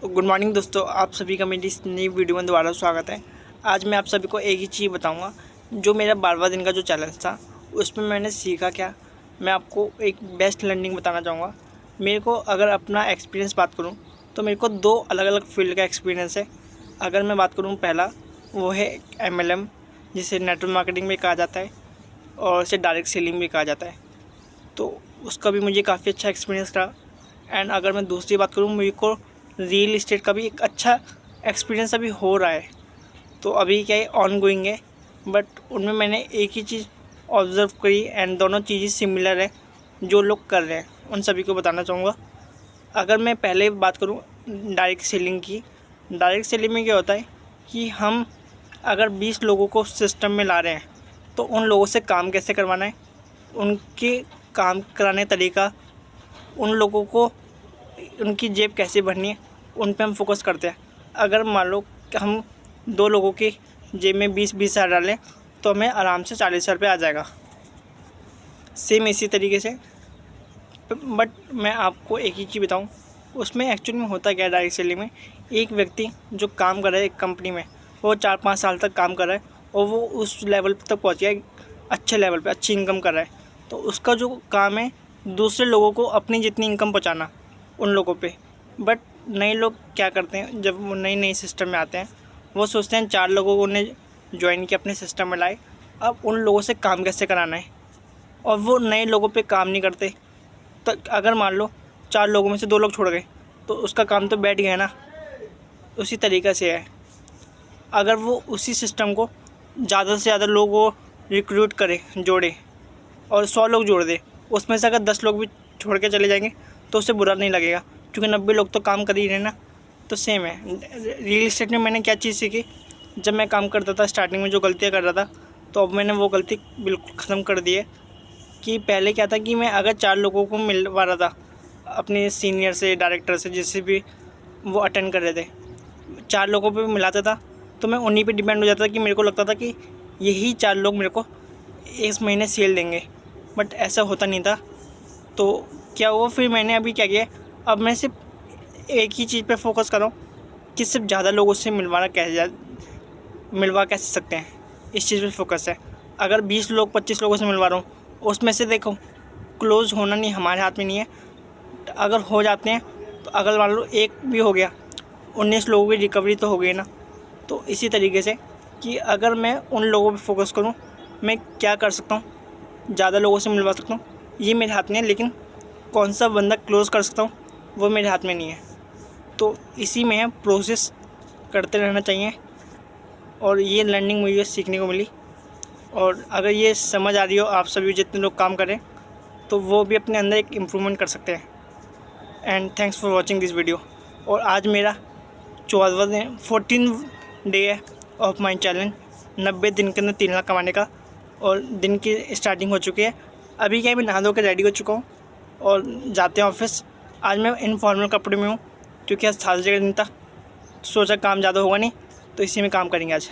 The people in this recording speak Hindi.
गुड मॉर्निंग दोस्तों, आप सभी का मेरी इस नई वीडियो में दोबारा स्वागत है। आज मैं आप सभी को एक ही चीज़ बताऊंगा। जो मेरा 12वां दिन का जो चैलेंज था उसमें मैंने सीखा क्या, मैं आपको एक बेस्ट लर्निंग बताना चाहूँगा। मेरे को अगर अपना एक्सपीरियंस बात करूँ तो मेरे को 2 अलग अलग फील्ड का एक्सपीरियंस है। अगर मैं बात करूँ, पहला वो है MLM, जिसे नेटवर्क मार्केटिंग भी कहा जाता है और इसे डायरेक्ट सेलिंग भी कहा जाता है। तो उसका भी मुझे काफ़ी अच्छा एक्सपीरियंस रहा। एंड अगर मैं दूसरी बात करूँ, मेरे को रियल इस्टेट का भी एक अच्छा एक्सपीरियंस अभी हो रहा है। तो अभी क्या है, ऑन गोइंग है, बट उनमें मैंने एक ही चीज़ ऑब्ज़र्व करी एंड दोनों चीज़ें सिमिलर है जो लोग कर रहे हैं, उन सभी को बताना चाहूँगा। अगर मैं पहले बात करूँ डायरेक्ट सेलिंग की, डायरेक्ट सेलिंग में क्या होता है कि हम अगर 20 लोगों को सिस्टम में ला रहे हैं तो उन लोगों से काम कैसे करवाना है, उनके काम कराने तरीका, उन लोगों को उनकी जेब कैसे भरनी है, उन पे हम फोकस करते हैं। अगर मान लो कि हम 2 लोगों की जेब में 20-20 हज़ार डालें तो हमें आराम से 40 हज़ार रुपये आ जाएगा। सेम इसी तरीके से, बट मैं आपको एक ही चीज़ बताऊं, उसमें एक्चुअली में होता क्या है डायरेक्ट सेलिंग में। एक व्यक्ति जो काम कर रहा है एक कंपनी में, वो 4-5 साल तक काम कर रहा है और वो उस लेवल तक पहुँच गया है, अच्छे लेवल पे अच्छी इनकम कर रहा है। तो उसका जो काम है दूसरे लोगों को अपनी जितनी इनकम पहुँचाना उन लोगों पे। बट नए लोग क्या करते हैं, जब वो नई सिस्टम में आते हैं वो सोचते हैं 4 लोगों को उन्हें ज्वाइन किया, अपने सिस्टम में लाए, अब उन लोगों से काम कैसे कराना है, और वो नए लोगों पे काम नहीं करते। तो अगर मान लो 4 लोगों में से 2 लोग छोड़ गए तो उसका काम तो बैठ गया ना। उसी तरीक़े से है, अगर वो उसी सिस्टम को ज़्यादा से ज़्यादा लोगों को रिक्रूट करे, जोड़े और 100 लोग जोड़ दे, उसमें से अगर 10 लोग भी छोड़ के चले जाएंगे तो उससे बुरा नहीं लगेगा, क्योंकि 90 लोग तो काम कर ही रहे ना। तो सेम है रियल इस्टेट में। मैंने क्या चीज़ सीखी, जब मैं काम करता था स्टार्टिंग में जो गलतियाँ कर रहा था, तो अब मैंने वो गलती बिल्कुल ख़त्म कर दी है। कि पहले क्या था कि मैं अगर 4 लोगों को मिलवा रहा था अपने सीनियर से, डायरेक्टर से, जिससे भी वो अटेंड कर रहे थे, 4 लोगों पे मिलाता था तो मैं उन्हीं पे डिपेंड हो जाता था कि मेरे को लगता था कि यही 4 लोग मेरे को इस महीने सेल देंगे, बट ऐसा होता नहीं था। तो क्या हुआ, फिर मैंने अभी क्या किया, अब मैं सिर्फ एक ही चीज़ पे फोकस कर रहा हूँ कि सिर्फ ज़्यादा लोगों से मिलवा कैसे सकते हैं, इस चीज़ पे फोकस है। अगर 20 लोग 25 लोगों से मिलवा रहा हूँ, उसमें से देखो क्लोज़ होना नहीं हमारे हाथ में नहीं है। अगर हो जाते हैं तो अगर मान लो एक भी हो गया, 19 लोगों की रिकवरी तो हो गई ना। तो इसी तरीके से कि अगर मैं उन लोगों पे फोकस करूँ, मैं क्या कर सकता हूँ, ज़्यादा लोगों से मिलवा सकता हूँ, ये मेरे हाथ में है। लेकिन कौन सा बंदा क्लोज़ कर सकता हूँ वो मेरे हाथ में नहीं है। तो इसी में है, प्रोसेस करते रहना चाहिए, और ये लर्निंग मुझे सीखने को मिली। और अगर ये समझ आ रही हो, आप सभी जितने लोग काम करें तो वो भी अपने अंदर एक इम्प्रूवमेंट कर सकते हैं। And thanks for watching this video. और आज मेरा 14 डे है ऑफ माई चैलेंज, 90 दिन के अंदर 3 लाख कमाने का, और दिन की स्टार्टिंग हो चुकी है। अभी क्या मैं नहा धो के रेडी हो चुका हूँ और जाते हैं ऑफिस। आज मैं इनफॉर्मल कपड़े में हूँ क्योंकि आज थर्सडे का दिन था, सोचा काम ज़्यादा होगा नहीं तो इसी में काम करेंगे आज।